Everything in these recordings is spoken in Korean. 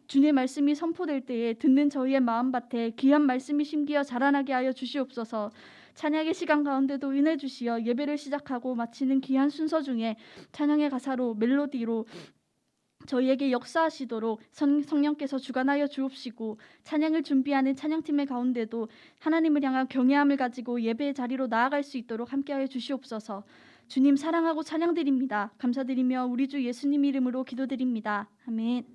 주님의 말씀이 선포될 때에 듣는 저희의 마음밭에 귀한 말씀이 심기어 자라나게 하여 주시옵소서. 찬양의 시간 가운데도 은혜 주시어 예배를 시작하고 마치는 귀한 순서 중에 찬양의 가사로 멜로디로 저희에게 역사하시도록 성령께서 주관하여 주옵시고, 찬양을 준비하는 찬양팀의 가운데도 하나님을 향한 경외함을 가지고 예배의 자리로 나아갈 수 있도록 함께하여 주시옵소서. 주님 사랑하고 찬양드립니다. 감사드리며 우리 주 예수님 이름으로 기도드립니다. 아멘.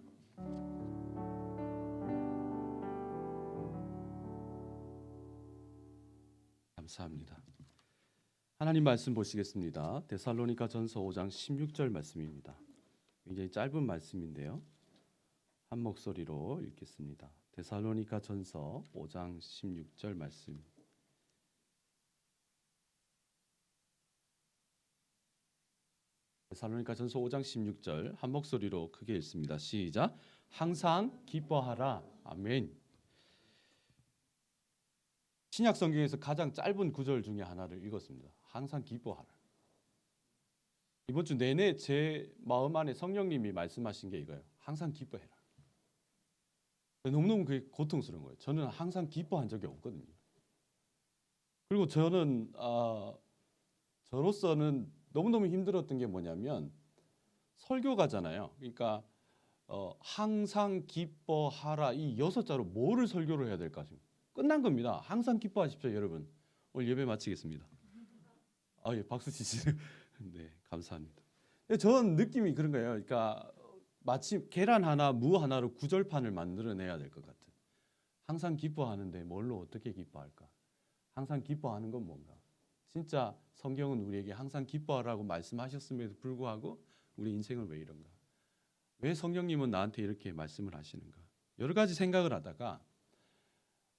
감사합니다. 하나님 말씀 보시겠습니다. 데살로니가 전서 5장 16절 말씀입니다. 굉장히 짧은 말씀인데요, 한 목소리로 읽겠습니다. 데살로니가 전서 5장 16절 말씀. 데살로니가 전서 5장 16절 한 목소리로 크게 읽습니다. 시작. 항상 기뻐하라. 아멘. 신약 성경에서 가장 짧은 구절 중에 하나를 읽었습니다. 항상 기뻐하라. 이번 주 내내 제 마음 안에 성령님이 말씀하신 게 이거예요. 항상 기뻐해라. 너무너무 그게 고통스러운 거예요. 저는 항상 기뻐한 적이 없거든요. 그리고 저는 저로서는 너무너무 힘들었던 게 뭐냐면, 설교가잖아요. 그러니까 항상 기뻐하라 이 6자로 뭐를 설교를 해야 될까 지금 끝난 겁니다. 항상 기뻐하십시오, 여러분. 오늘 예배 마치겠습니다. 예, 박수 치시네요. 네, 감사합니다. 저는 느낌이 그런 거예요. 그러니까 마치 계란 하나, 무 하나로 구절판을 만들어내야 될 것 같은. 항상 기뻐하는데 뭘로 어떻게 기뻐할까? 항상 기뻐하는 건 뭔가? 진짜 성경은 우리에게 항상 기뻐하라고 말씀하셨음에도 불구하고 우리 인생은 왜 이런가? 왜 성령님은 나한테 이렇게 말씀을 하시는가? 여러 가지 생각을 하다가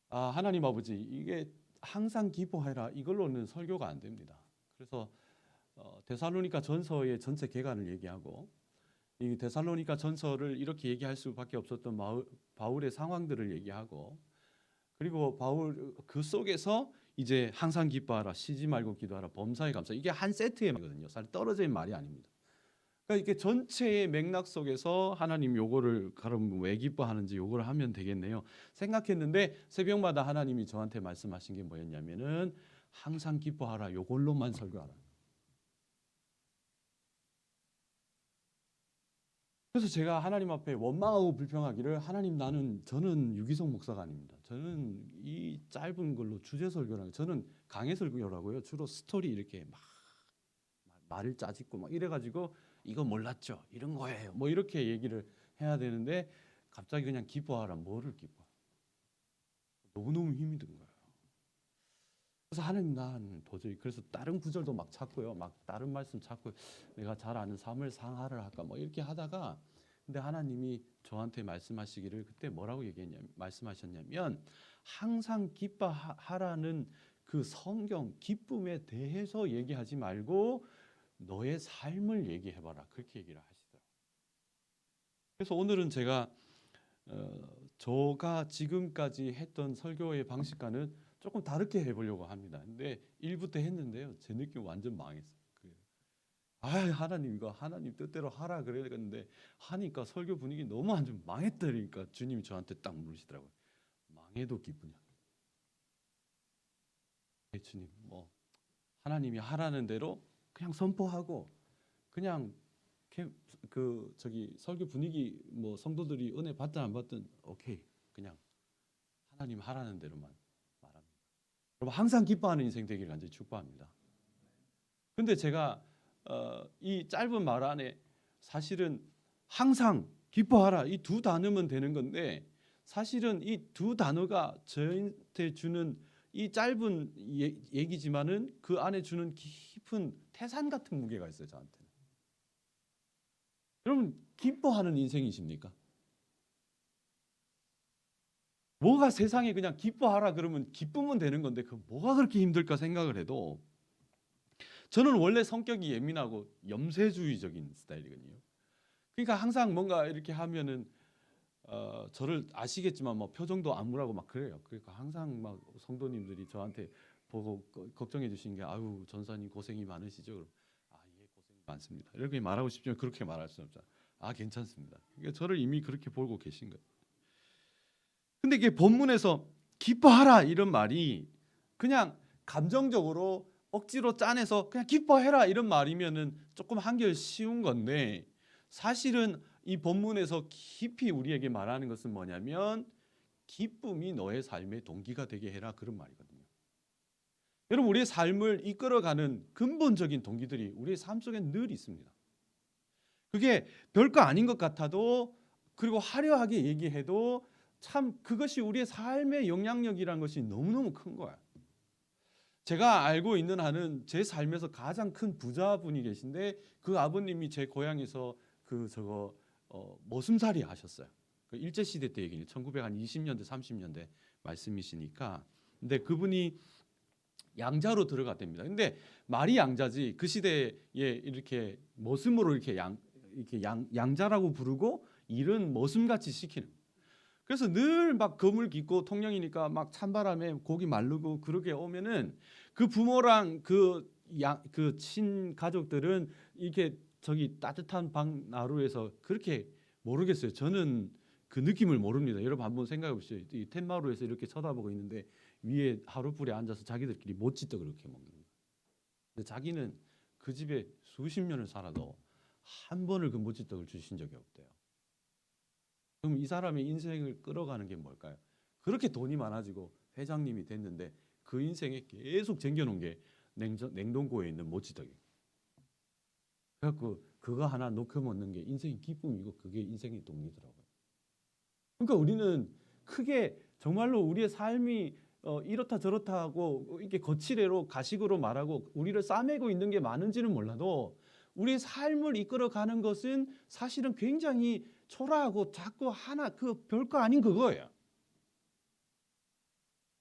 하나님 아버지, 이게 항상 기뻐해라 이걸로는 설교가 안 됩니다. 그래서 데살로니가 전서의 전체 개관을 얘기하고, 이 데살로니가 전서를 이렇게 얘기할 수밖에 없었던 바울의 상황들을 얘기하고, 그리고 바울 그 속에서 이제 항상 기뻐하라, 쉬지 말고 기도하라, 범사에 감사, 이게 한 세트의 말이거든요. 사실 떨어져 있는 말이 아닙니다. 그러니까 이게 전체의 맥락 속에서 하나님 요거를 그럼 왜 기뻐하는지 요거를 하면 되겠네요 생각했는데, 새벽마다 하나님이 저한테 말씀하신 게 뭐였냐면은 항상 기뻐하라, 요걸로만 설교하라. 그래서 제가 하나님 앞에 원망하고 불평하기를, 하나님 저는 유기성 목사가 아닙니다. 저는 이 짧은 걸로 주제 설교라는, 저는 강해 설교라고요. 주로 스토리 이렇게 막 말을 짜짓고 막 이래가지고 이거 몰랐죠? 이런 거예요. 뭐 이렇게 얘기를 해야 되는데 갑자기 그냥 기뻐하라. 뭐를 기뻐? 너무너무 힘이 든 거예요. 그래서 하나님, 난 도저히, 그래서 다른 구절도 막 찾고요. 막 다른 말씀 찾고, 내가 잘 아는 사무엘 상하를 할까 뭐 이렇게 하다가, 근데 하나님이 저한테 말씀하시기를 그때 뭐라고 말씀하셨냐면, 항상 기뻐하라는 그 성경 기쁨에 대해서 얘기하지 말고 너의 삶을 얘기해봐라, 그렇게 얘기를 하시더라고요. 그래서 오늘은 제가 지금까지 했던 설교의 방식과는 조금 다르게 해보려고 합니다. 근데 1부터 했는데요, 제 느낌 완전 망했어요. 하나님, 이거 하나님 뜻대로 하라 그랬는데 하니까 설교 분위기 너무 완전 망했다니까 주님이 저한테 딱 물으시더라고요. 망해도 기쁘냐? 네, 주님, 뭐 하나님이 하라는 대로 그냥 선포하고, 그냥 설교 분위기, 뭐 성도들이 은혜 받든 안 받든 오케이, 그냥 하나님 하라는 대로만 말합니다. 여러분, 항상 기뻐하는 인생 되기를 간절히 축복합니다. 근데 제가 이 짧은 말 안에 사실은 항상 기뻐하라 이 두 단어면 되는 건데, 사실은 이 두 단어가 저한테 주는 이 짧은 얘기지만은 그 안에 주는 깊은 태산 같은 무게가 있어요, 저한테는. 여러분, 기뻐하는 인생이십니까? 뭐가 세상에 그냥 기뻐하라 그러면 기쁘면 되는 건데 그 뭐가 그렇게 힘들까 생각을 해도, 저는 원래 성격이 예민하고 염세주의적인 스타일이거든요. 그러니까 항상 뭔가 이렇게 하면은 저를 아시겠지만 뭐 표정도 암울하고 막 그래요. 그러니까 항상 막 성도님들이 저한테 보고 걱정해 주신 게, 아유 전사님 고생이 많으시죠? 예, 고생이 많습니다. 이렇게 말하고 싶지만 그렇게 말할 수는 없잖아요. 아, 괜찮습니다. 그러니까 저를 이미 그렇게 보고 계신 거예요. 근데 이게 본문에서 기뻐하라 이런 말이 그냥 감정적으로 억지로 짜내서 그냥 기뻐해라 이런 말이면은 조금 한결 쉬운 건데, 사실은 이 본문에서 깊이 우리에게 말하는 것은 뭐냐면 기쁨이 너의 삶의 동기가 되게 해라, 그런 말이거든요. 여러분, 우리의 삶을 이끌어가는 근본적인 동기들이 우리의 삶 속에 늘 있습니다. 그게 별거 아닌 것 같아도, 그리고 화려하게 얘기해도 참 그것이 우리의 삶의 영향력이라는 것이 너무너무 큰 거야. 제가 알고 있는 한은 제 삶에서 가장 큰 부자분이 계신데, 그 아버님이 제 고향에서 머슴살이 하셨어요. 그 일제 시대 때 얘기는 1920년대 30년대 말씀이시니까. 근데 그분이 양자로 들어갔답니다. 근데 말이 양자지 그 시대에 이렇게 머슴으로 이렇게 양자라고 부르고 일은 머슴같이 시키는. 그래서 늘 막 검을 깃고 통영이니까 막 찬바람에 고기 마르고 그렇게 오면은 그 부모랑 그 친가족들은 이렇게 저기 따뜻한 방 나루에서 그렇게 모르겠어요. 저는 그 느낌을 모릅니다. 여러분 한번 생각해 보시죠. 이 텐마루에서 이렇게 쳐다보고 있는데 위에 하룻불에 앉아서 자기들끼리 모찌떡을 이렇게 먹는 거예요. 근데 자기는 그 집에 수십 년을 살아도 한 번을 그 모찌떡을 주신 적이 없대요. 그럼 이 사람의 인생을 끌어가는 게 뭘까요? 그렇게 돈이 많아지고 회장님이 됐는데 그 인생에 계속 쟁겨놓은 게 냉동고에 있는 모찌떡이에요. 그래갖고 그거 하나 녹여 먹는 게 인생의 기쁨이고 그게 인생의 동기더라고요. 그러니까 우리는 크게 정말로 우리의 삶이 이렇다 저렇다 하고 이렇게 거칠애로 가식으로 말하고 우리를 싸매고 있는 게 많은지는 몰라도 우리의 삶을 이끌어가는 것은 사실은 굉장히 초라하고 자꾸 하나 그 별거 아닌 그거예요.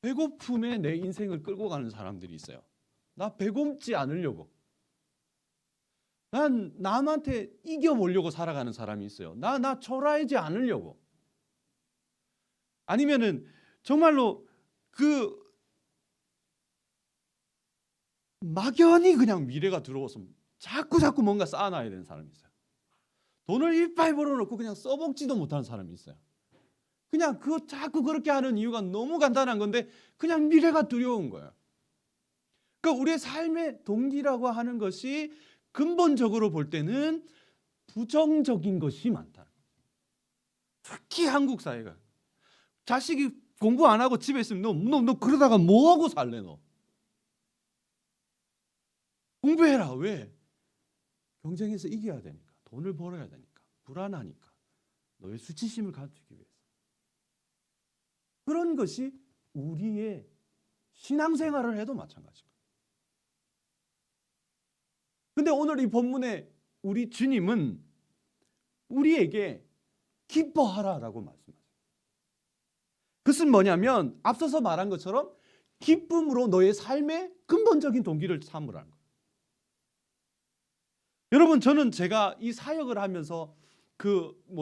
배고픔에 내 인생을 끌고 가는 사람들이 있어요. 나 배고프지 않으려고. 난 남한테 이겨보려고 살아가는 사람이 있어요. 나 초라하지 않으려고. 아니면은 정말로 그 막연히 그냥 미래가 들어와서 자꾸 뭔가 쌓아놔야 되는 사람이 있어요. 돈을 이빨 벌어놓고 그냥 써먹지도 못하는 사람이 있어요. 그냥 자꾸 그렇게 하는 이유가 너무 간단한 건데 그냥 미래가 두려운 거예요. 그러니까 우리의 삶의 동기라고 하는 것이 근본적으로 볼 때는 부정적인 것이 많다. 특히 한국 사회가. 자식이 공부 안 하고 집에 있으면 너 그러다가 뭐 하고 살래 너? 공부해라. 왜? 경쟁에서 이겨야 되니까. 돈을 벌어야 되니까. 불안하니까. 너의 수치심을 갖추기 위해서. 그런 것이 우리의 신앙생활을 해도 마찬가지입니다. 근데 오늘 이 본문에 우리 주님은 우리에게 기뻐하라라고 말씀하세요. 그것은 뭐냐면 앞서서 말한 것처럼 기쁨으로 너의 삶의 근본적인 동기를 삼으라는 거예요. 여러분, 저는 제가 이 사역을 하면서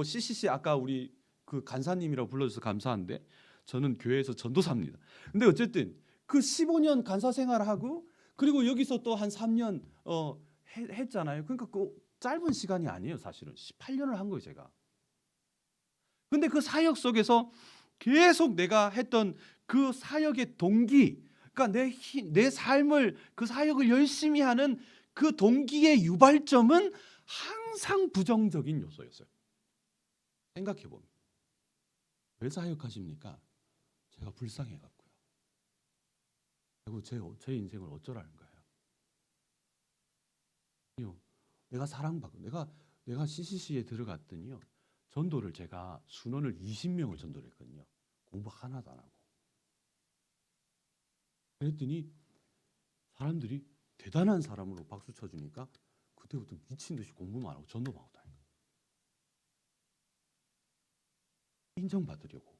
CCC 아까 우리 그 간사님이라고 불러줘서 감사한데 저는 교회에서 전도사입니다. 근데 어쨌든 그 15년 간사 생활을 하고 그리고 여기서 또 한 3년 했잖아요. 그러니까 그 짧은 시간이 아니에요. 사실은 18년을 한 거예요, 제가. 근데 그 사역 속에서 계속 내가 했던 그 사역의 동기, 그러니까 내 삶을 그 사역을 열심히 하는 그 동기의 유발점은 항상 부정적인 요소였어요. 생각해 보면 왜 사역하십니까? 제가 불쌍해 갖고요. 그리고 제 인생을 어쩌라는 거예요? 내가 사랑받고 내가 CCC에 들어갔더니요. 전도를 제가 순원을 20명을 전도를 했거든요. 공부 하나도 안 하고. 그랬더니 사람들이 대단한 사람으로 박수 쳐주니까 그때부터 미친 듯이 공부만 하고 전도만 하고 다니는 거예요. 인정받으려고.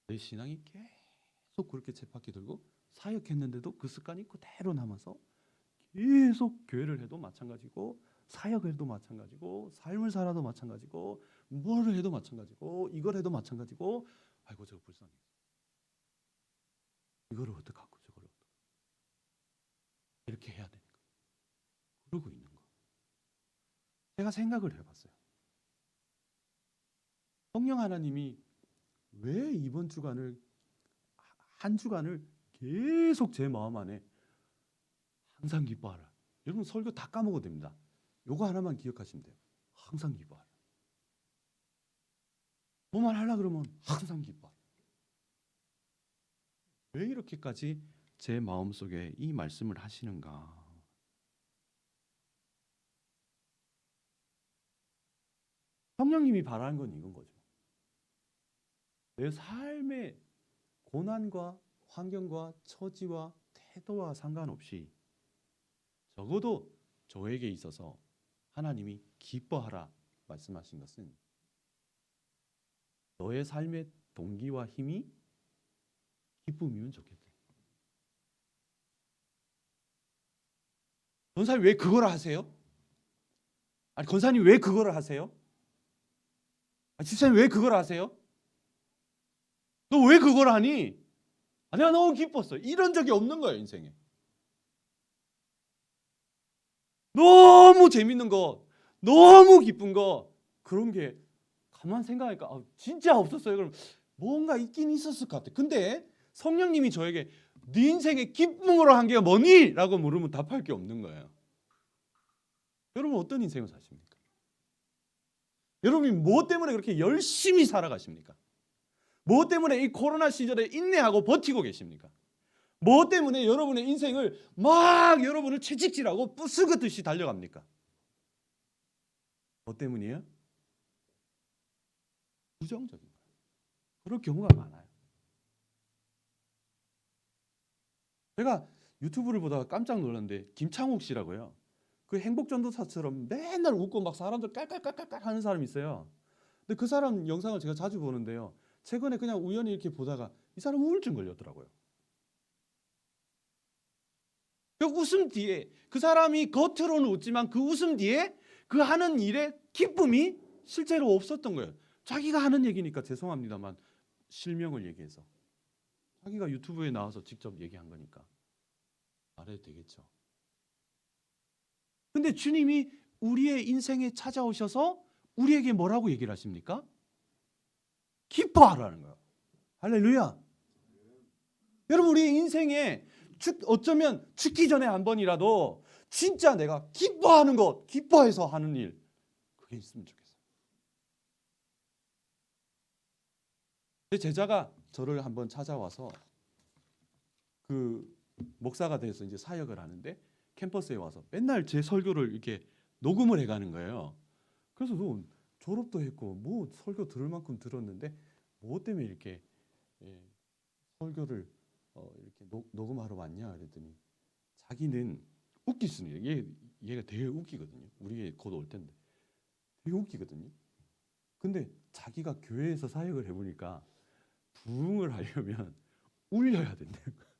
내 신앙이 계속 그렇게 쳇바퀴 돌고 사역했는데도 그 습관이 그대로 남아서 계속 교회를 해도 마찬가지고 사역을 해도 마찬가지고 삶을 살아도 마찬가지고 뭘 해도 마찬가지고 이걸 해도 마찬가지고 아이고 저거 불쌍해. 이거를 어떡하고 저거를 어떡하고 이렇게 해야 되니까 그러고 있는 거. 제가 생각을 해봤어요. 성령 하나님이 왜 이번 주간을 한 주간을 계속 제 마음 안에 항상 기뻐하라. 여러분 설교 다 까먹어도 됩니다. 요거 하나만 기억하시면 돼요. 항상 기뻐하라. 뭐만 하려 그러면 항상 기뻐하라. 왜 이렇게까지 제 마음속에 이 말씀을 하시는가? 성령님이 바라는 건 이건 거죠. 내 삶의 고난과 환경과 처지와 태도와 상관없이 적어도 저에게 있어서 하나님이 기뻐하라 말씀하신 것은 너의 삶의 동기와 힘이 기쁨이면 좋겠다. 권사님 왜 그걸 하세요? 아니 권사님 왜 그걸 하세요? 집사님 왜 그걸 하세요? 너 왜 그걸 하니? 내가 너무 기뻤어. 이런 적이 없는 거예요, 인생에. 너무 재밌는 거, 너무 기쁜 거, 그런 게 가만 생각하니까 진짜 없었어요. 그럼 뭔가 있긴 있었을 것 같아. 근데 성령님이 저에게 네 인생의 기쁨으로 한 게 뭐니? 라고 물으면 답할 게 없는 거예요. 여러분 어떤 인생을 사십니까? 여러분이 무엇 때문에 그렇게 열심히 살아가십니까? 무엇 때문에 이 코로나 시절에 인내하고 버티고 계십니까? 무엇 때문에 여러분의 인생을 막 여러분을 채찍질하고 부수듯이 달려갑니까? 뭐 때문이에요? 부정적인 거예요. 그럴 경우가 많아요. 제가 유튜브를 보다가 깜짝 놀랐는데 김창욱 씨라고요. 그 행복전도사처럼 맨날 웃고 막 사람들 깔깔깔깔 하는 사람이 있어요. 근데 그 사람 영상을 제가 자주 보는데요. 최근에 그냥 우연히 이렇게 보다가 이 사람 우울증 걸렸더라고요. 그 웃음 뒤에 그 사람이 겉으로는 웃지만 그 웃음 뒤에 그 하는 일에 기쁨이 실제로 없었던 거예요. 자기가 하는 얘기니까 죄송합니다만 실명을 얘기해서 자기가 유튜브에 나와서 직접 얘기한 거니까 말해도 되겠죠. 근데 주님이 우리의 인생에 찾아오셔서 우리에게 뭐라고 얘기를 하십니까? 기뻐하라는 거예요. 할렐루야. 여러분 우리 인생에 어쩌면 죽기 전에 한 번이라도 진짜 내가 기뻐하는 것, 기뻐해서 하는 일 그게 있으면 좋겠어요. 제 제자가 저를 한번 찾아와서 그 목사가 돼서 이제 사역을 하는데 캠퍼스에 와서 맨날 제 설교를 이렇게 녹음을 해가는 거예요. 그래서 너 졸업도 했고 뭐 설교 들을 만큼 들었는데 뭐 때문에 이렇게 설교를 이렇게 녹음하러 왔냐 그랬더니 자기는 웃길 수는 얘가 되게 웃기거든요. 우리 곧 올 텐데 되게 웃기거든요. 근데 자기가 교회에서 사역을 해보니까 부흥을 하려면 울려야 된다는 거예요.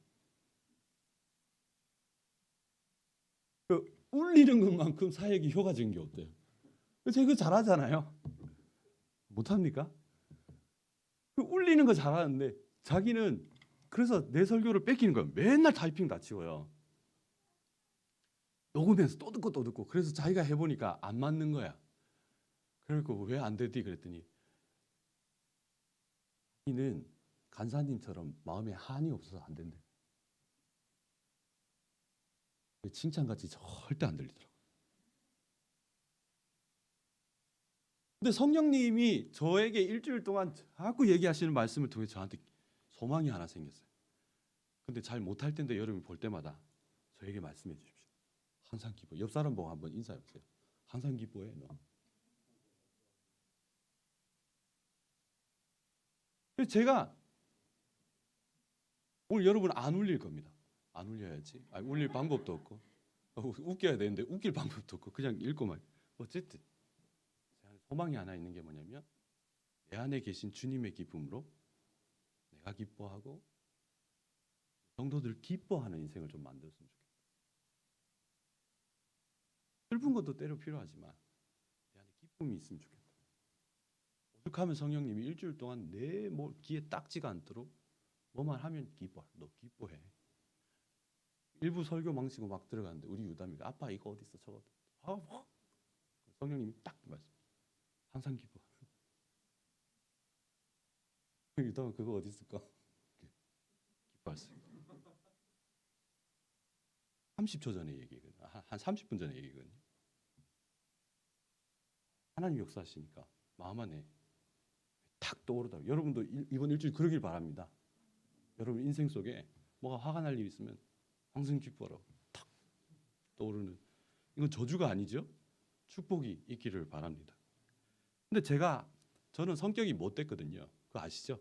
그 울리는 것만큼 사역이 효과적인 게 없대요. 제가 그거 잘하잖아요. 못합니까? 그 울리는 거 잘하는데 자기는 그래서 내 설교를 뺏기는 거예요. 맨날 타이핑 다 치워요. 녹음해서 또 듣고 그래서 자기가 해보니까 안 맞는 거야. 그래서 왜 안 되지 그랬더니 자기는 간사님처럼 마음에 한이 없어서 안 된대. 칭찬같이 절대 안 들리더라고요. 근데 성령님이 저에게 일주일 동안 자꾸 얘기하시는 말씀을 통해 저한테 소망이 하나 생겼어요. 근데 잘 못할 텐데 여러분이 볼 때마다 저에게 말씀해 주십시오. 항상 기뻐. 옆 사람 보고 한번 인사해 보세요. 항상 기뻐해 너. 그래서 제가 오늘 여러분 안 울릴 겁니다. 안 울려야지. 울릴 방법도 없고 웃겨야 되는데 웃길 방법도 없고 그냥 읽고만. 어쨌든 소망이 하나 있는 게 뭐냐면 내 안에 계신 주님의 기쁨으로 내가 기뻐하고 성도들 기뻐하는 인생을 좀 만들었으면 좋겠다. 슬픈 것도 때로 필요하지만 내 안에 기쁨이 있으면 좋겠다. 오죽하면 성령님이 일주일 동안 내 귀에 딱지가 않도록 뭐만 하면 기뻐. 너 기뻐해. 일부 설교 망치고 막 들어가는데 우리 유담이가 아빠 이거 어디 있어 저거. 성령님이 딱 말씀. 항상 기뻐. 일단 그거 어디 있을까? 기뻐할 수. 30초 전에 얘기거든요. 한 30분 전에 얘기거든요. 하나님 역사하시니까 마음 안에 탁 떠오르다. 여러분도 이번 일주일 그러길 바랍니다. 여러분 인생 속에 뭐가 화가 날 일 있으면 항상 기뻐라. 탁 떠오르는. 이건 저주가 아니죠. 축복이 있기를 바랍니다. 근데 저는 성격이 못됐거든요. 그거 아시죠?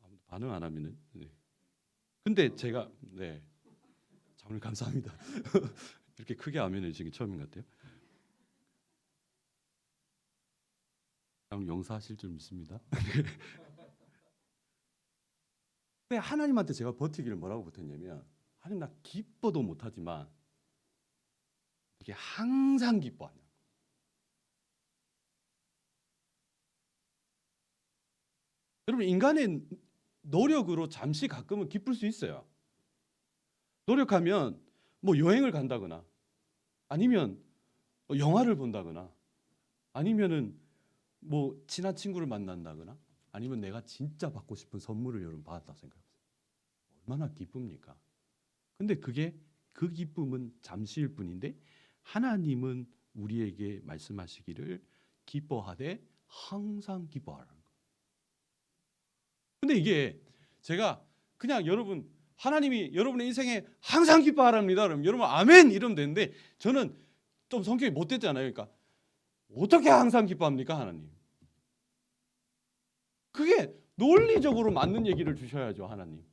아무도 반응 안 하면은. 네. 근데 제가 장로님 감사합니다. 이렇게 크게 아멘해 주신 게 처음인 것 같아요. 장로님 용서하실 줄 믿습니다. 근데 하나님한테 제가 버티기를 뭐라고 버텼냐면, 하나님 나 기뻐도 못하지만 이게 항상 기뻐하냐. 여러분 인간의 노력으로 잠시 가끔은 기쁠 수 있어요. 노력하면 뭐 여행을 간다거나 아니면 영화를 본다거나 아니면은 뭐 친한 친구를 만난다거나 아니면 내가 진짜 받고 싶은 선물을 여러분 받았다 생각해보세요. 얼마나 기쁩니까? 근데 그 기쁨은 잠시일 뿐인데 하나님은 우리에게 말씀하시기를 기뻐하되 항상 기뻐하라는 거예요. 근데 이게 제가 그냥 여러분 하나님이 여러분의 인생에 항상 기뻐하랍니다. 그러면 여러분 아멘 이러면 되는데 저는 좀 성격이 못됐잖아요. 그러니까 어떻게 항상 기뻐합니까 하나님? 그게 논리적으로 맞는 얘기를 주셔야죠 하나님.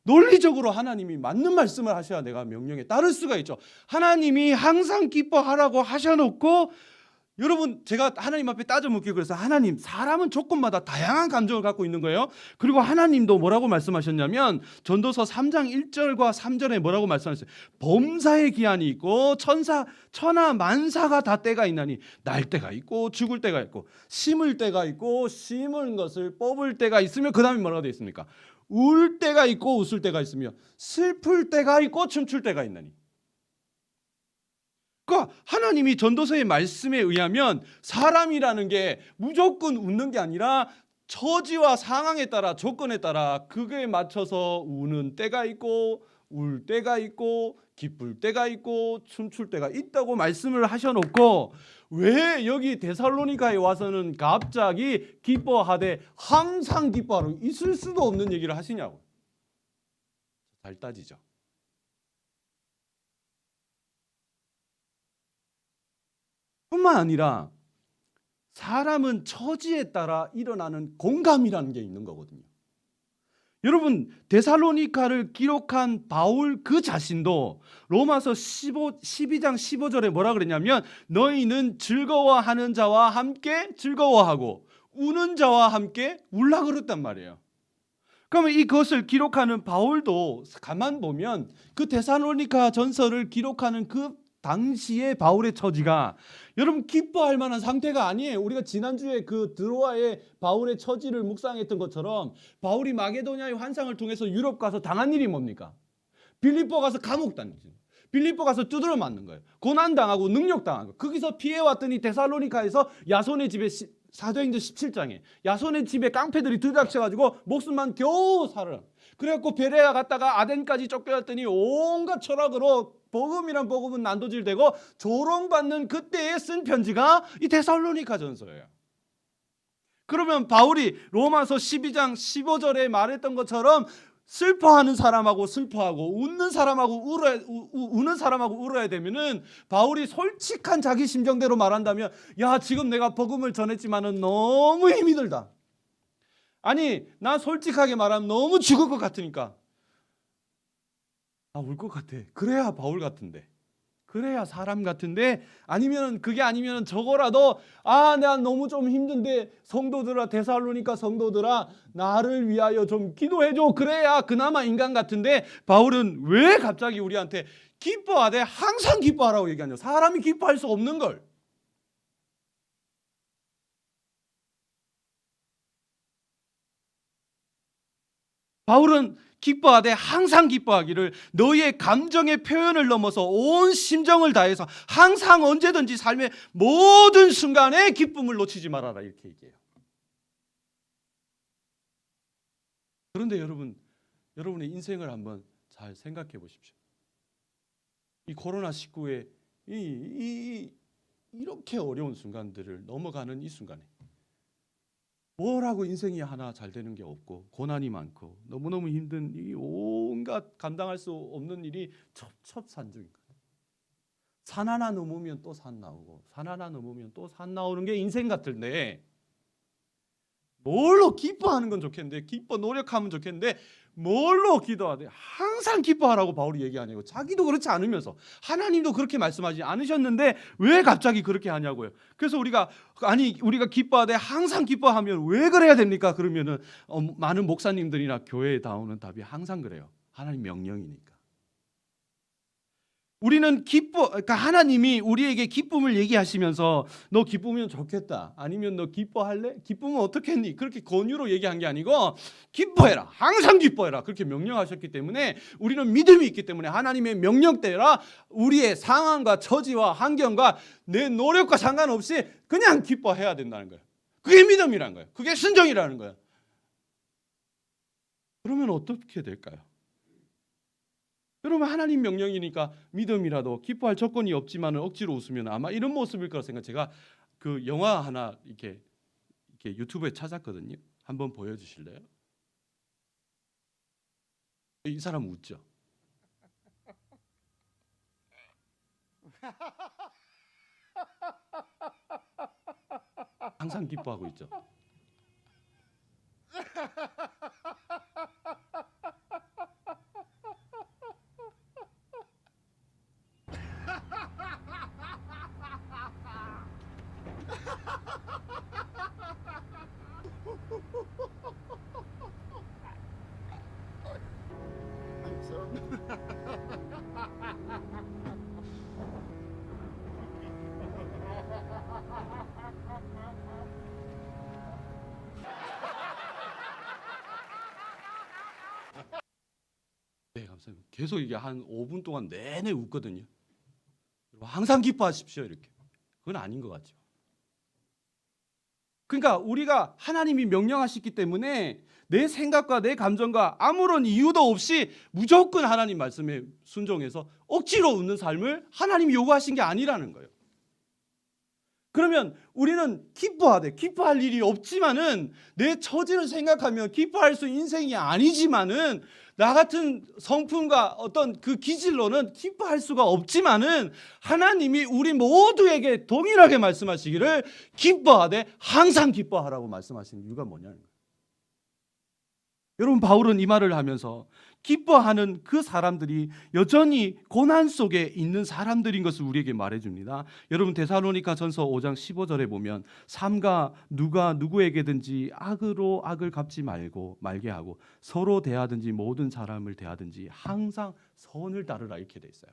논리적으로 하나님이 맞는 말씀을 하셔야 내가 명령에 따를 수가 있죠. 하나님이 항상 기뻐하라고 하셔놓고 여러분 제가 하나님 앞에 따져 묻기로 그래서 하나님 사람은 조건마다 다양한 감정을 갖고 있는 거예요. 그리고 하나님도 뭐라고 말씀하셨냐면 전도서 3장 1절과 3절에 뭐라고 말씀하셨어요? 범사의 기한이 있고 천하 만사가 다 때가 있나니 날 때가 있고 죽을 때가 있고 심을 때가 있고 심은 것을 뽑을 때가 있으며 그 다음에 뭐라고 되어 있습니까? 울 때가 있고 웃을 때가 있으며 슬플 때가 있고 춤출 때가 있나니. 그러니까 하나님이 전도서의 말씀에 의하면 사람이라는 게 무조건 웃는 게 아니라 처지와 상황에 따라 조건에 따라 그거에 맞춰서 우는 때가 있고 울 때가 있고 기쁠 때가 있고 춤출 때가 있다고 말씀을 하셔놓고 왜 여기 데살로니가에 와서는 갑자기 기뻐하되 항상 기뻐하라고 있을 수도 없는 얘기를 하시냐고. 잘 따지죠. 뿐만 아니라 사람은 처지에 따라 일어나는 공감이라는 게 있는 거거든요. 여러분 데살로니가를 기록한 바울 그 자신도 로마서 12장 15절에 뭐라 그랬냐면 너희는 즐거워하는 자와 함께 즐거워하고 우는 자와 함께 울라 그랬단 말이에요. 그러면 이것을 기록하는 바울도 가만 보면 그 데살로니가 전서를 기록하는 그 당시의 바울의 처지가 여러분 기뻐할 만한 상태가 아니에요. 우리가 지난주에 그 드로아의 바울의 처지를 묵상했던 것처럼 바울이 마게도냐의 환상을 통해서 유럽 가서 당한 일이 뭡니까? 빌립보 가서 감옥 다니죠. 빌립보 가서 두드려 맞는 거예요. 고난당하고 능력당한 거예요. 거기서 피해왔더니 데살로니가에서 야손의 집에 사도행전 17장에 야손의 집에 깡패들이 들이닥쳐가지고 목숨만 겨우 살아. 그래갖고 베레아 갔다가 아덴까지 쫓겨났더니 온갖 철학으로 복음이란 복음은 난도질되고 조롱받는 그때에 쓴 편지가 이 데살로니가 전서예요. 그러면 바울이 로마서 12장 15절에 말했던 것처럼 슬퍼하는 사람하고 슬퍼하고 웃는 사람하고 우는 사람하고 울어야 되면은 바울이 솔직한 자기 심정대로 말한다면 야 지금 내가 복음을 전했지만은 너무 힘이 들다. 아니 나 솔직하게 말하면 너무 죽을 것 같으니까 울 것 같아. 그래야 바울 같은데. 그래야 사람 같은데 아니면 그게 아니면 저거라도 내가 너무 좀 힘든데 성도들아 데살로니가 성도들아 나를 위하여 좀 기도해줘. 그래야 그나마 인간 같은데 바울은 왜 갑자기 우리한테 기뻐하되 항상 기뻐하라고 얘기하냐. 사람이 기뻐할 수 없는 걸. 바울은 기뻐하되 항상 기뻐하기를 너희의 감정의 표현을 넘어서 온 심정을 다해서 항상 언제든지 삶의 모든 순간에 기쁨을 놓치지 말아라 이렇게 얘기해요. 그런데 여러분의 인생을 한번 잘 생각해 보십시오. 이 코로나19의 이렇게 어려운 순간들을 넘어가는 이 순간에 뭐라고 인생이 하나 잘 되는 게 없고 고난이 많고 너무너무 힘든 이 온갖 감당할 수 없는 일이 첩첩산중인 거예요. 산 하나 넘으면 또 산 나오고 산 하나 넘으면 또 산 나오는 게 인생 같은데 뭘로 기뻐하는 건 좋겠는데 기뻐 노력하면 좋겠는데 뭘로 기도하되 항상 기뻐하라고 바울이 얘기하냐고. 자기도 그렇지 않으면서 하나님도 그렇게 말씀하지 않으셨는데 왜 갑자기 그렇게 하냐고요. 그래서 우리가 기뻐하되 항상 기뻐하면 왜 그래야 됩니까? 그러면은 많은 목사님들이나 교회에 나오는 답이 항상 그래요. 하나님 명령이니까. 우리는 그러니까 하나님이 우리에게 기쁨을 얘기하시면서 너 기쁘면 좋겠다. 아니면 너 기뻐할래? 기쁘면 어떻겠니? 그렇게 권유로 얘기한 게 아니고 기뻐해라. 항상 기뻐해라. 그렇게 명령하셨기 때문에 우리는 믿음이 있기 때문에 하나님의 명령대로 우리의 상황과 처지와 환경과 내 노력과 상관없이 그냥 기뻐해야 된다는 거예요. 그게 믿음이라는 거예요. 그게 순종이라는 거예요. 그러면 어떻게 될까요? 여러분 하나님 명령이니까 믿음이라도 기뻐할 조건이 없지만 억지로 웃으면 아마 이런 모습일 거라 생각. 제가 그 영화 하나 이렇게 유튜브에 찾았거든요. 한번 보여주실래요? 이 사람 웃죠. 항상 기뻐하고 있죠. 네, 감사합니다. 계속 이게 한 5분 동안 내내 웃거든요. 항상 기뻐하십시오 이렇게. 그건 아닌 것 같죠. 그러니까 우리가 하나님이 명령하셨기 때문에 내 생각과 내 감정과 아무런 이유도 없이 무조건 하나님 말씀에 순종해서 억지로 웃는 삶을 하나님이 요구하신 게 아니라는 거예요. 그러면 우리는 기뻐할 일이 없지만은 내 처지를 생각하면 기뻐할 수 인생이 아니지만은 나 같은 성품과 어떤 그 기질로는 기뻐할 수가 없지만은 하나님이 우리 모두에게 동일하게 말씀하시기를 기뻐하되 항상 기뻐하라고 말씀하시는 이유가 뭐냐는 거예요. 여러분 바울은 이 말을 하면서 기뻐하는 그 사람들이 여전히 고난 속에 있는 사람들인 것을 우리에게 말해줍니다. 여러분 데살로니가전서 5장 15절에 보면 삼가 누가 누구에게든지 악으로 악을 갚지 말게 하고 서로 대하든지 모든 사람을 대하든지 항상 선을 따르라 이렇게 돼 있어요.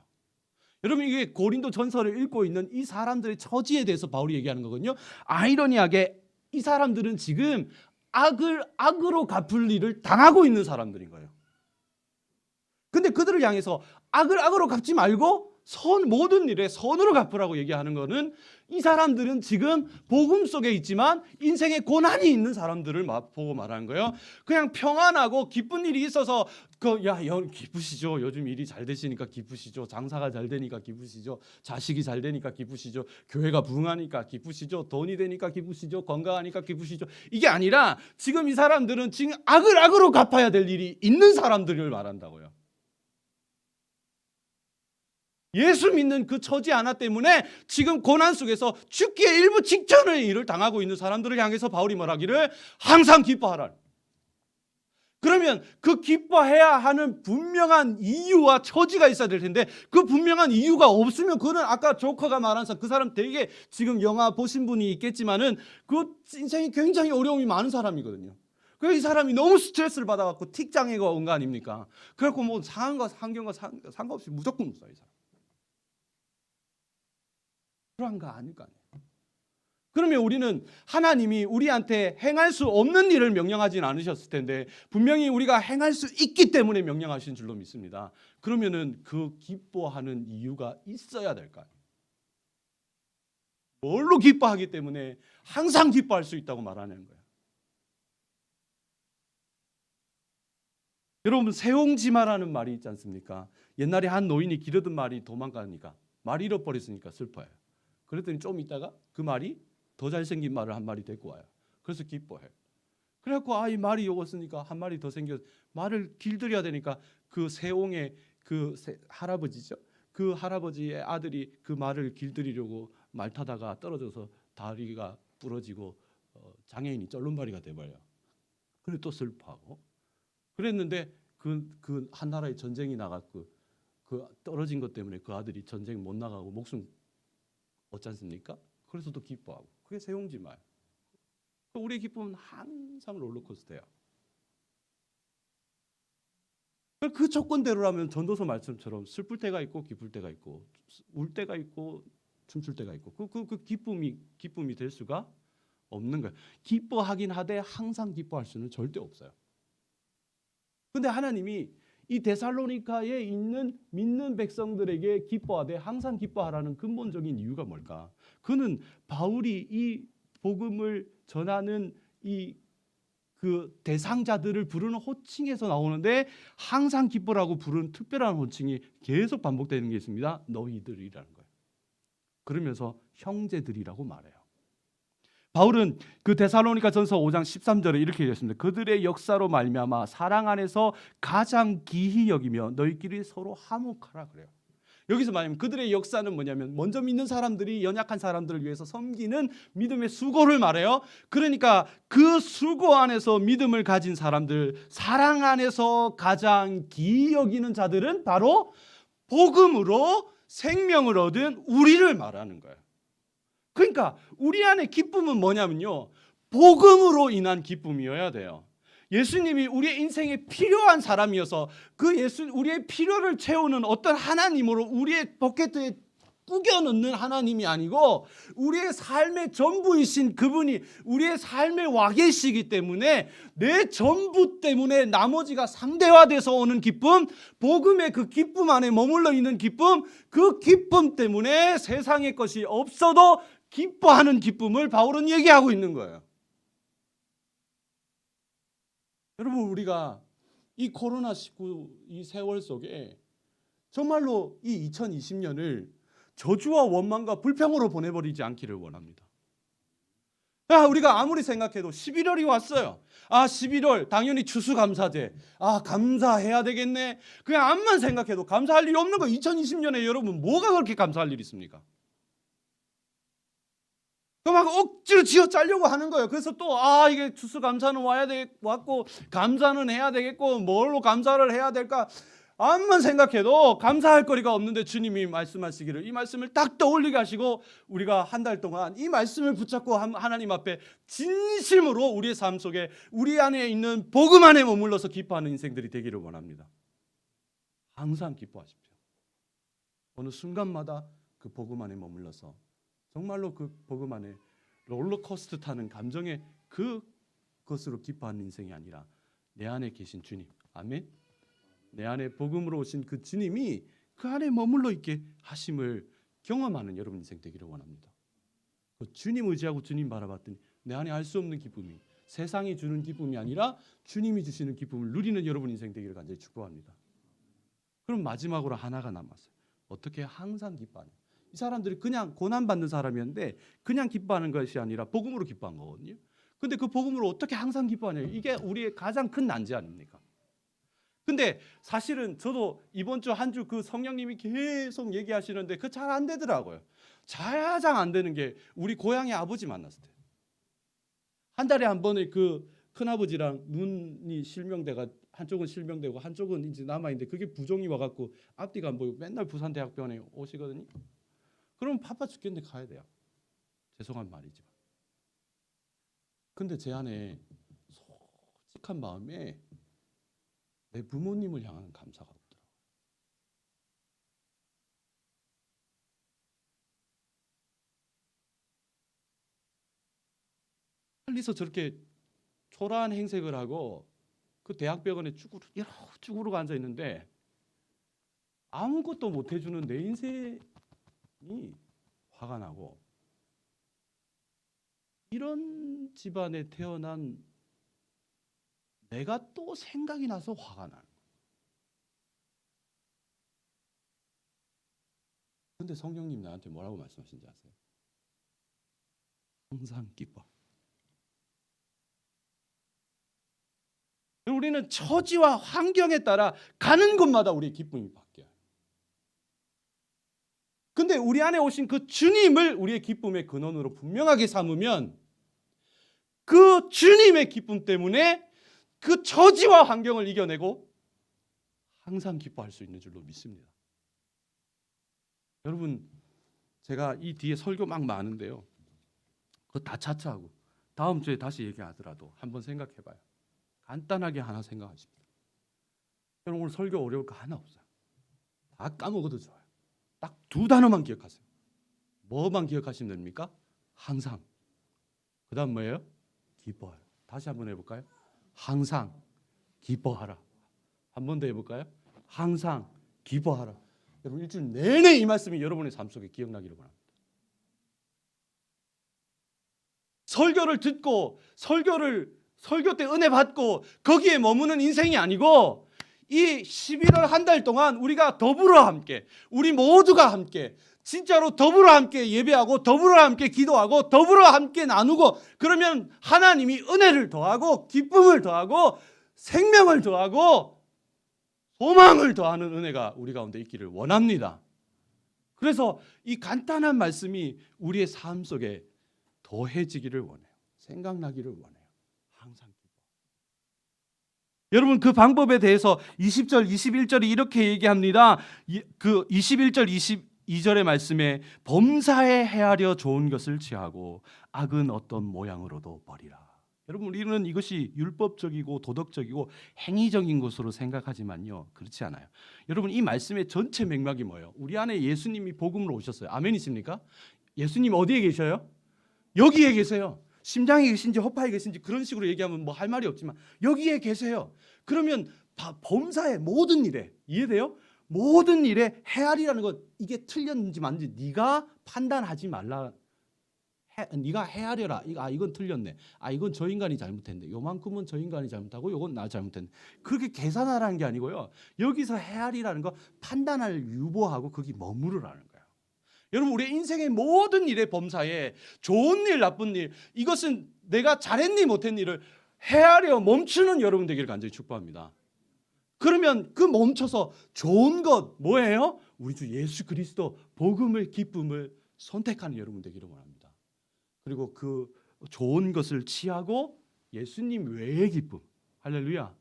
여러분 이게 고린도 전서를 읽고 있는 이 사람들의 처지에 대해서 바울이 얘기하는 거거든요. 아이러니하게 이 사람들은 지금 악을 악으로 갚을 일을 당하고 있는 사람들인 거예요. 근데 그들을 향해서 악을 악으로 갚지 말고 모든 일에 선으로 갚으라고 얘기하는 거는 이 사람들은 지금 복음 속에 있지만 인생에 고난이 있는 사람들을 보고 말하는 거예요. 그냥 평안하고 기쁜 일이 있어서 기쁘시죠. 요즘 일이 잘 되시니까 기쁘시죠. 장사가 잘 되니까 기쁘시죠. 자식이 잘 되니까 기쁘시죠. 교회가 부흥하니까 기쁘시죠. 돈이 되니까 기쁘시죠. 건강하니까 기쁘시죠. 이게 아니라 지금 이 사람들은 지금 악을 악으로 갚아야 될 일이 있는 사람들을 말한다고요. 예수 믿는 그 처지 하나 때문에 지금 고난 속에서 죽기의 일부 직전의 일을 당하고 있는 사람들을 향해서 바울이 말하기를 항상 기뻐하라. 그러면 그 기뻐해야 하는 분명한 이유와 처지가 있어야 될 텐데 그 분명한 이유가 없으면 그는 아까 조커가 말한 그 사람 되게 지금 영화 보신 분이 있겠지만은 그 인생이 굉장히 어려움이 많은 사람이거든요. 그래서 이 사람이 너무 스트레스를 받아갖고 틱장애가 온 거 아닙니까? 그래갖고 뭐 상황과 환경과 상관없이 무조건 웃어요 이 사람. 그러한 거 아닐 거 아니에요. 그러면 우리는 하나님이 우리한테 행할 수 없는 일을 명령하진 않으셨을 텐데 분명히 우리가 행할 수 있기 때문에 명령하신 줄로 믿습니다. 그러면은 그 기뻐하는 이유가 있어야 될까요? 뭘로 기뻐하기 때문에 항상 기뻐할 수 있다고 말하는 거예요. 여러분, 세옹지마라는 말이 있지 않습니까? 옛날에 한 노인이 기르던 말이 도망가니까 말 잃어버렸으니까 슬퍼해요. 그랬더니 좀 있다가 그 말이 더 잘생긴 말을 한 마리 데리고 와요. 그래서 기뻐해요. 그래갖고 이 말이 요었으니까 한 마리 더 생겨 말을 길들여야 되니까 그 세옹의 할아버지죠. 그 할아버지의 아들이 그 말을 길들이려고 말 타다가 떨어져서 다리가 부러지고 장애인이 쩔름발이가 돼버려요. 그래 또 슬퍼하고 그랬는데 그 한 나라에 전쟁이 나갔고 그 떨어진 것 때문에 그 아들이 전쟁 못 나가고 목숨 얻지 않습니까? 그래서 또 기뻐하고 그게 세옹지마예요. 우리의 기쁨은 항상 롤러코스터예요. 그 조건대로라면 전도서 말씀처럼 슬플 때가 있고 기쁠 때가 있고 울 때가 있고 춤출 때가 있고 그 기쁨이 될 수가 없는 거예요. 기뻐하긴 하되 항상 기뻐할 수는 절대 없어요. 근데 하나님이 이 데살로니가에 있는 믿는 백성들에게 기뻐하되 항상 기뻐하라는 근본적인 이유가 뭘까? 그는 바울이 이 복음을 전하는 그 대상자들을 부르는 호칭에서 나오는데 항상 기뻐라고 부르는 특별한 호칭이 계속 반복되는 게 있습니다. 너희들이라는 거예요. 그러면서 형제들이라고 말해요. 바울은 그 데살로니가 전서 5장 13절에 이렇게 얘기했습니다. 그들의 역사로 말미암아 사랑 안에서 가장 기히 여기며 너희끼리 서로 화목하라 그래요. 여기서 말하면 그들의 역사는 뭐냐면 먼저 믿는 사람들이 연약한 사람들을 위해서 섬기는 믿음의 수고를 말해요. 그러니까 그 수고 안에서 믿음을 가진 사람들, 사랑 안에서 가장 기히 여기는 자들은 바로 복음으로 생명을 얻은 우리를 말하는 거예요. 그러니까 우리 안에 기쁨은 뭐냐면요, 복음으로 인한 기쁨이어야 돼요. 예수님이 우리의 인생에 필요한 사람이어서 우리의 필요를 채우는 어떤 하나님으로 우리의 포켓에 꾸겨 넣는 하나님이 아니고 우리의 삶의 전부이신 그분이 우리의 삶의 와 계시기 때문에 내 전부 때문에 나머지가 상대화돼서 오는 기쁨, 복음의 그 기쁨 안에 머물러 있는 기쁨, 그 기쁨 때문에 세상의 것이 없어도 기뻐하는 기쁨을 바울은 얘기하고 있는 거예요. 여러분, 우리가 이 코로나19 이 세월 속에 정말로 이 2020년을 저주와 원망과 불평으로 보내버리지 않기를 원합니다. 우리가 아무리 생각해도 11월이 왔어요. 11월 당연히 추수감사제. 감사해야 되겠네. 그냥 암만 생각해도 감사할 일이 없는 거. 2020년에 여러분 뭐가 그렇게 감사할 일이 있습니까? 막 억지로 쥐어 짜려고 하는 거예요. 그래서 또 이게 추수감사는 왔고 감사는 해야 되겠고 뭘로 감사를 해야 될까? 암만 생각해도 감사할 거리가 없는데 주님이 말씀하시기를 이 말씀을 딱 떠올리게 하시고 우리가 한 달 동안 이 말씀을 붙잡고 하나님 앞에 진심으로 우리의 삶 속에 우리 안에 있는 복음 안에 머물러서 기뻐하는 인생들이 되기를 원합니다. 항상 기뻐하십시오. 어느 순간마다 그 복음 안에 머물러서 정말로 그 복음 안에 롤러코스터 타는 감정의 그것으로 기뻐하는 인생이 아니라 내 안에 계신 주님, 아멘. 내 안에 복음으로 오신 그 주님이 그 안에 머물러 있게 하심을 경험하는 여러분 인생 되기를 원합니다. 그 주님 의지하고 주님 바라봤더니 내 안에 알 수 없는 기쁨이 세상이 주는 기쁨이 아니라 주님이 주시는 기쁨을 누리는 여러분 인생 되기를 간절히 축복합니다. 그럼 마지막으로 하나가 남았어요. 어떻게 항상 기뻐하냐? 이 사람들이 그냥 고난받는 사람이었는데 그냥 기뻐하는 것이 아니라 복음으로 기뻐한 거거든요. 근데 그 복음으로 어떻게 항상 기뻐하냐? 이게 우리의 가장 큰 난제 아닙니까? 근데 사실은 저도 이번 주 한 주 그 성령님이 계속 얘기하시는데 그 잘 안 되더라고요. 가장 안 되는 게 우리 고향의 아버지 만났을 때. 한 달에 한 번에 그 큰아버지랑 눈이 실명돼가 한쪽은 실명되고 한쪽은 이제 남아있는데 그게 부종이 와갖고 앞뒤가 안 보이고 맨날 부산대학병원에 오시거든요. 그럼 바빠 죽겠는데 가야 돼요. 죄송한 말이지만. 근데 제 안에 솔직한 마음에 내 부모님을 향한 감사가 없더라고요. 멀리서 저렇게 초라한 행색을 하고 그 대학병원에 쭈그르고 앉아 있는데 아무것도 못 해주는 내 인생이 화가 나고, 이런 집안에 태어난 내가 또 생각이 나서 화가 나는 거예요. 근데 성령님 나한테 뭐라고 말씀하신지 아세요? 항상 기뻐. 우리는 처지와 환경에 따라 가는 곳마다 우리의 기쁨이 바뀌어요. 근데 우리 안에 오신 그 주님을 우리의 기쁨의 근원으로 분명하게 삼으면 그 주님의 기쁨 때문에 그 처지와 환경을 이겨내고 항상 기뻐할 수 있는 줄로 믿습니다. 여러분, 제가 이 뒤에 설교 막 많은데요, 그거 다 차차하고 다음 주에 다시 얘기하더라도 한번 생각해봐요. 간단하게 하나 생각하십니다. 여러분, 오늘 설교 어려울 거 하나 없어요. 다 까먹어도 좋아요. 딱 두 단어만 기억하세요. 뭐만 기억하시면 됩니까? 항상. 그 다음 뭐예요? 기뻐하라. 다시 한번 해볼까요? 항상 기뻐하라. 한 번 더 해볼까요? 항상 기뻐하라. 여러분, 일주일 내내 이 말씀이 여러분의 삶 속에 기억나기를 바랍니다. 설교를 듣고 설교 때 은혜 받고 거기에 머무는 인생이 아니고, 이 11월 한 달 동안 우리가 더불어 함께, 우리 모두가 함께 진짜로 더불어 함께 예배하고 더불어 함께 기도하고 더불어 함께 나누고, 그러면 하나님이 은혜를 더하고 기쁨을 더하고 생명을 더하고 소망을 더하는 은혜가 우리 가운데 있기를 원합니다. 그래서 이 간단한 말씀이 우리의 삶 속에 더해지기를 원해요. 생각나기를 원해요. 항상 기뻐. 여러분, 그 방법에 대해서 20절, 21절이 이렇게 얘기합니다. 그 21절, 22절의 말씀에 범사에 헤아려 좋은 것을 취하고 악은 어떤 모양으로도 버리라. 여러분, 우리는 이것이 율법적이고 도덕적이고 행위적인 것으로 생각하지만요, 그렇지 않아요. 여러분, 이 말씀의 전체 맥락이 뭐예요? 우리 안에 예수님이 복음으로 오셨어요. 아멘이십니까? 예수님 어디에 계셔요? 여기에 계세요. 심장에 계신지 허파에 계신지 그런 식으로 얘기하면 뭐 할 말이 없지만 여기에 계세요. 그러면 범사의 모든 일에, 이해돼요? 모든 일에 헤아리라는 것, 이게 틀렸는지 맞는지 네가 판단하지 말라. 네가 헤아려라. 이건 틀렸네. 이건 저 인간이 잘못했네. 요만큼은 저 인간이 잘못하고 요건 나 잘못했네. 그렇게 계산하라는 게 아니고요. 여기서 헤아리라는 거, 판단을 유보하고 거기 머무르라는 거예요. 여러분, 우리 인생의 모든 일의 범사에 좋은 일, 나쁜 일, 이것은 내가 잘했니 못했니 를 헤아려 멈추는 여러분 되기를 간절히 축복합니다. 그러면 그 멈춰서 좋은 것 뭐예요? 우리 주 예수 그리스도 복음을, 기쁨을 선택하는 여러분 되기를 원합니다. 그리고 그 좋은 것을 취하고 예수님 외의 기쁨, 할렐루야,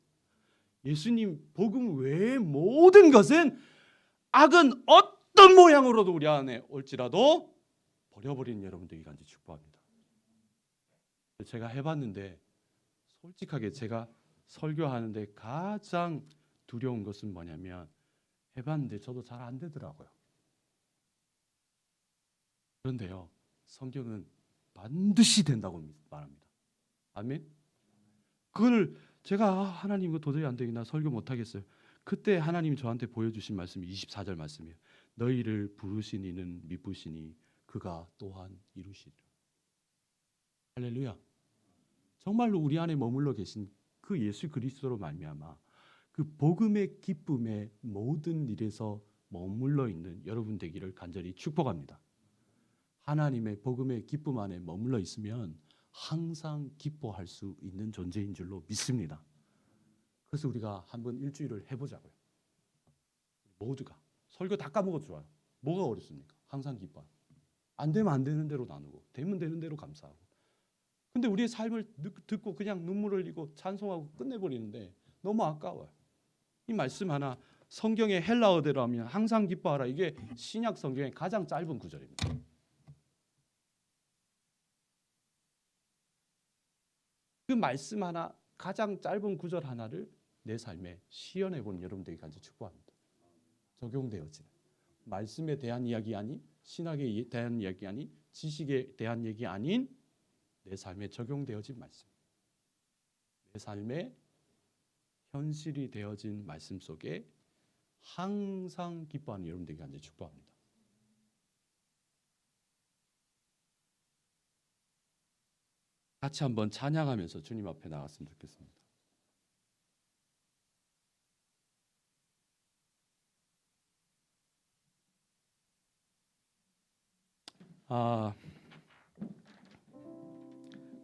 예수님 복음 외의 모든 것은 악은 어떤 모양으로도 우리 안에 올지라도 버려버리는 여러분 되기 간절히 축복합니다. 제가 해봤는데 솔직하게 제가 설교하는데 가장 두려운 것은 뭐냐면, 해봤는데 저도 잘 안 되더라고요. 그런데요, 성경은 반드시 된다고 말합니다. 아멘. 그걸 제가 하나님 이거 도저히 안 되겠나, 설교 못 하겠어요. 그때 하나님이 저한테 보여주신 말씀이 24절 말씀이에요. 너희를 부르신 이는 미쁘시니 그가 또한 이루시리라. 할렐루야. 정말로 우리 안에 머물러 계신 그 예수 그리스도로 말미암아 그 복음의 기쁨의 모든 일에서 머물러 있는 여러분 되기를 간절히 축복합니다. 하나님의 복음의 기쁨 안에 머물러 있으면 항상 기뻐할 수 있는 존재인 줄로 믿습니다. 그래서 우리가 한번 일주일을 해보자고요. 모두가. 설교 다 까먹어도 좋아요. 뭐가 어렵습니까? 항상 기뻐요. 안 되면 안 되는 대로 나누고, 되면 되는 대로 감사하고. 근데 우리의 삶을 듣고 그냥 눈물을 흘리고 찬송하고 끝내버리는데 너무 아까워요. 이 말씀 하나, 성경의 헬라어대로 하면 항상 기뻐하라, 이게 신약 성경의 가장 짧은 구절입니다. 그 말씀 하나, 가장 짧은 구절 하나를 내 삶에 시연해 본 여러분 되기 간절히 축복합니다. 적용되어지는 말씀에 대한 이야기 아닌, 신학에 대한 이야기 아닌, 지식에 대한 얘기 아닌 내 삶에 적용되어진 말씀, 내 삶에 현실이 되어진 말씀 속에 항상 기뻐하는 여러분 되게 간절히 축복합니다. 같이 한번 찬양하면서 주님 앞에 나갔으면 좋겠습니다.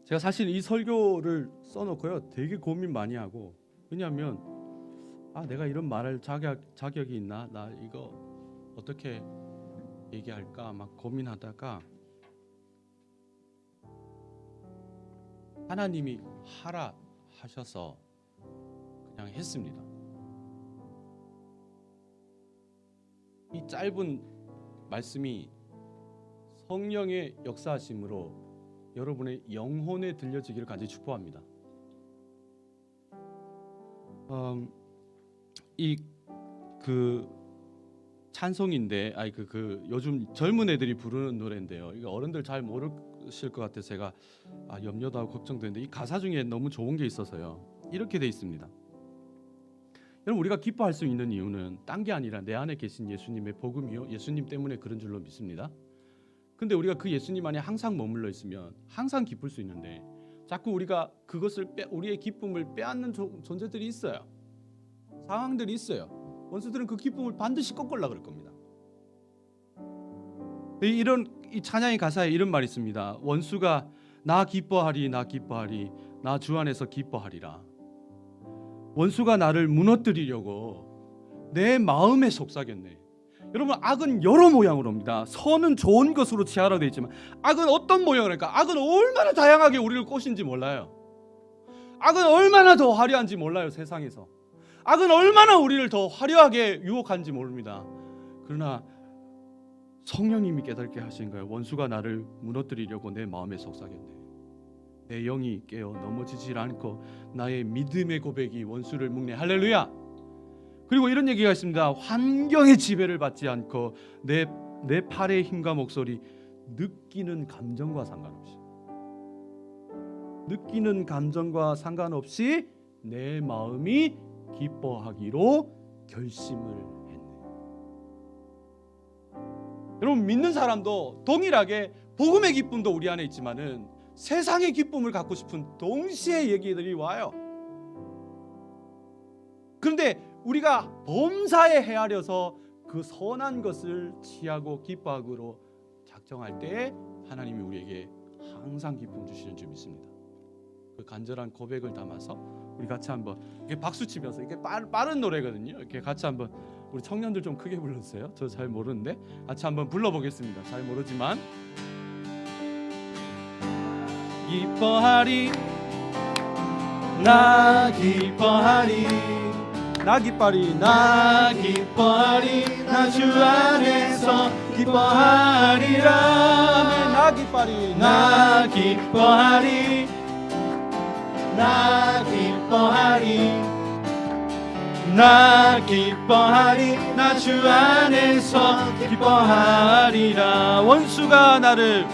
제가 사실 이 설교를 써놓고요 되게 고민 많이 하고, 왜냐하면 내가 이런 말할 자격이 있나, 나 이거 어떻게 얘기할까 막 고민하다가 하나님이 하라 하셔서 그냥 했습니다. 이 짧은 말씀이 성령의 역사하심으로 여러분의 영혼에 들려지기를 간절히 축복합니다. 이 찬송인데, 요즘 젊은 애들이 부르는 노래인데요. 이거 어른들 잘 모르실 것 같아서 제가 염려도 하고 걱정되는데, 이 가사 중에 너무 좋은 게 있어서요. 이렇게 돼 있습니다. 여러분, 우리가 기뻐할 수 있는 이유는 딴 게 아니라 내 안에 계신 예수님의 복음이요, 예수님 때문에 그런 줄로 믿습니다. 근데 우리가 그 예수님 안에 항상 머물러 있으면 항상 기쁠 수 있는데, 자꾸 우리가 그것을 우리의 기쁨을 빼앗는 존재들이 있어요. 상황들이 있어요. 원수들은 그 기쁨을 반드시 꺾으려고 그럴 겁니다. 이 찬양의 가사에 이런 말이 있습니다. 원수가 나 기뻐하리 나 기뻐하리 나 주 안에서 기뻐하리라. 원수가 나를 무너뜨리려고 내 마음에 속삭였네. 여러분, 악은 여러 모양으로 옵니다. 선은 좋은 것으로 치하라되어 있지만 악은 어떤 모양일까? 악은 얼마나 다양하게 우리를 꼬신지 몰라요. 악은 얼마나 더 화려한지 몰라요. 세상에서 악은 얼마나 우리를 더 화려하게 유혹한지 모릅니다. 그러나 성령님이 깨닫게 하신 거예요. 원수가 나를 무너뜨리려고 내 마음에 속삭였네. 내 영이 깨어 넘어지질 않고 나의 믿음의 고백이 원수를 묶네. 할렐루야. 그리고 이런 얘기가 있습니다. 환경의 지배를 받지 않고 내 팔의 힘과 목소리, 느끼는 감정과 상관없이 내 마음이 기뻐하기로 결심을 했네. 여러분, 믿는 사람도 동일하게 복음의 기쁨도 우리 안에 있지만은 세상의 기쁨을 갖고 싶은 동시에 얘기들이 와요. 그런데 우리가 범사에 헤아려서 그 선한 것을 취하고 기뻐하기로 작정할 때 하나님이 우리에게 항상 기쁨 주시는 줄 믿습니다. 그 간절한 고백을 담아서 우리 같이 한번 이렇게 박수 치면서, 이게 빠른 노래거든요. 이렇게 같이 한번, 우리 청년들 좀 크게 불러주세요. 저 잘 모르는데 같이 한번 불러보겠습니다. 잘 모르지만. 기뻐하리 나 기뻐하리 나 기뻐하리 나 기뻐하리 나 주 안에서 기뻐하리라. 나 기뻐하리 나 기뻐하리 나 기뻐하리 나 기뻐하리 나 주 안에서 기뻐하리라. 원수가 나를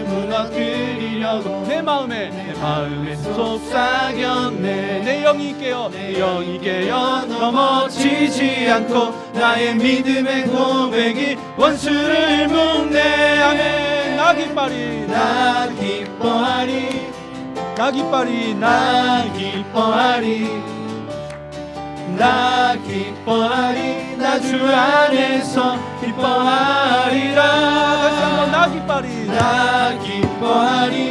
무너뜨리려고 내 마음에 속삭였네. 내 영이 깨어 넘어지지 않고 나의 믿음의 고백이 원수를 묶네. 아멘. 나 기뻐하리 나 기뻐하리 나 기뻐하리 나 기뻐하리 나 기뻐하리 나 주 안에서 기뻐하리라. 다시 한번 나 기뻐하리 나 기뻐하리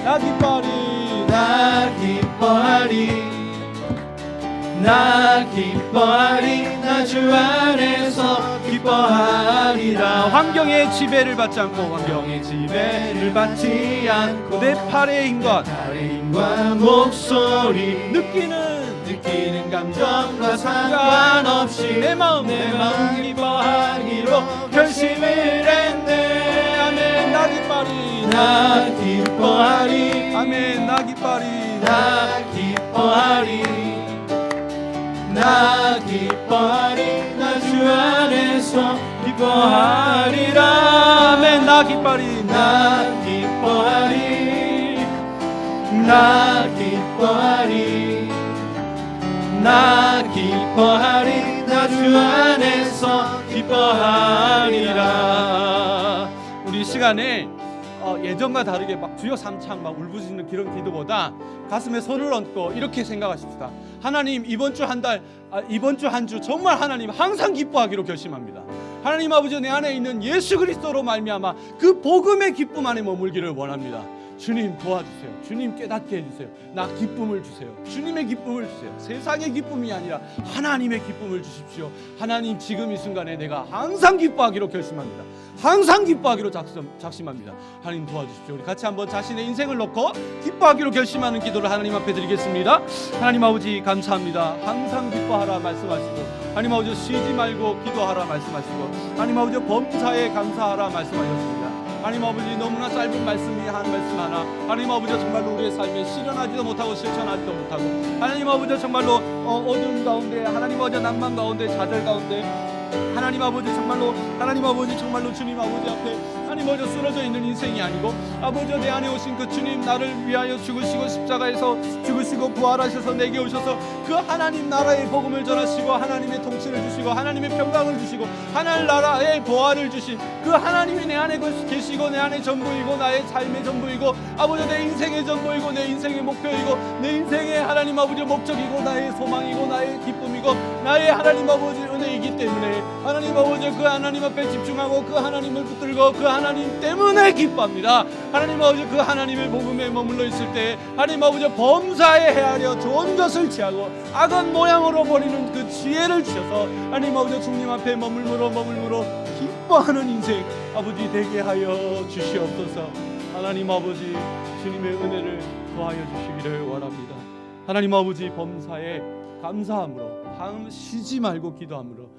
나 기뻐하리 나 기뻐하리 나 기뻐하리 나 주 안에서 기뻐하리라. 환경의 지배를 받지 않고 내 팔의 힘과 목소리, 느끼는 감정과 상관없이 내 마음 기뻐하기로 결심을 했네. 아멘. 나 기뻐하리 아멘. 나 기뻐하리 나 주 안에서 기뻐하리라. 아멘. 나 기뻐하리 나 기뻐하리 나 기뻐하리 나 주 안에서 기뻐하리라. 우리 이 시간에 예전과 다르게 막 주여 삼창 막 울부짖는 그런 기도보다 가슴에 손을 얹고 이렇게 생각하십시다. 하나님 이번 주 한 달, 이번 주 한 주 정말 하나님 항상 기뻐하기로 결심합니다. 하나님 아버지 내 안에 있는 예수 그리스도로 말미암아 그 복음의 기쁨 안에 머물기를 원합니다. 주님 도와주세요. 주님 깨닫게 해주세요. 나 기쁨을 주세요. 주님의 기쁨을 주세요. 세상의 기쁨이 아니라 하나님의 기쁨을 주십시오. 하나님 지금 이 순간에 내가 항상 기뻐하기로 결심합니다. 항상 기뻐하기로 작심합니다. 하나님 도와주십시오. 우리 같이 한번 자신의 인생을 놓고 기뻐하기로 결심하는 기도를 하나님 앞에 드리겠습니다. 하나님 아버지 감사합니다. 항상 기뻐하라 말씀하시고 하나님 아버지 쉬지 말고 기도하라 말씀하시고 하나님 아버지 범사에 감사하라 말씀하셨습니다. 하나님 아버지 너무나 짧은 말씀이 한 말씀 하나 하나님 아버지 정말로 우리의 삶에 실현하지도 못하고 실천하지도 못하고 하나님 아버지 정말로 어두움 가운데 하나님 아버지 낭만 가운데 좌절 가운데 하나님 아버지 정말로 하나님 아버지 정말로 주님 아버지 앞에 하나님 아버지 쓰러져 있는 인생이 아니고 아버지 내 안에 오신 그 주님 나를 위하여 죽으시고 십자가에서 죽으시고 부활하셔서 내게 오셔서 그 하나님 나라의 복음을 전하시고 하나님의 통치를 주시고 하나님의 평강을 주시고 하나님 나라의 보화를 주신 그 하나님이 내 안에 계시고 내 안에 전부이고 나의 삶의 전부이고 아버지 내 인생의 전부이고 내 인생의 목표이고 내 인생의 하나님 아버지 목적이고 나의 소망이고 나의 기쁨이고 나의 하나님 아버지 은혜이기 때문에 하나님 아버지 그 하나님 앞에 집중하고 그 하나님을 붙들고 그 하나님 때문에 기뻐합니다. 하나님 아버지 그 하나님의 복음에 머물러 있을 때 하나님 아버지 범사에 헤아려 좋은 것을 취하고 악한 모양으로 버리는 그 지혜를 주셔서 하나님 아버지 주님 앞에 머물므로 기뻐하는 인생 아버지 되게 하여 주시옵소서. 하나님 아버지 주님의 은혜를 더하여 주시기를 원합니다. 하나님 아버지 범사에 감사함으로 쉬지 말고 기도함으로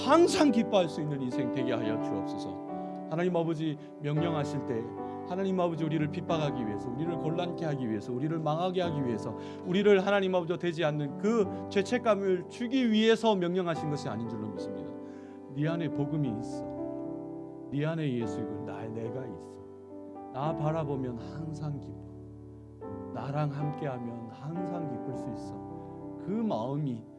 항상 기뻐할 수 있는 인생 되게 하여 주옵소서. 하나님 아버지 명령하실 때 하나님 아버지 우리를 핍박하기 위해서 우리를 곤란케 하기 위해서 우리를 망하게 하기 위해서 우리를 하나님 아버지 되지 않는 그 죄책감을 주기 위해서 명령하신 것이 아닌 줄로 믿습니다. 네 안에 복음이 있어. 네 안에 예수이고 내가 있어. 나 바라보면 항상 기뻐. 나랑 함께하면 항상 기쁠 수 있어. 그 마음이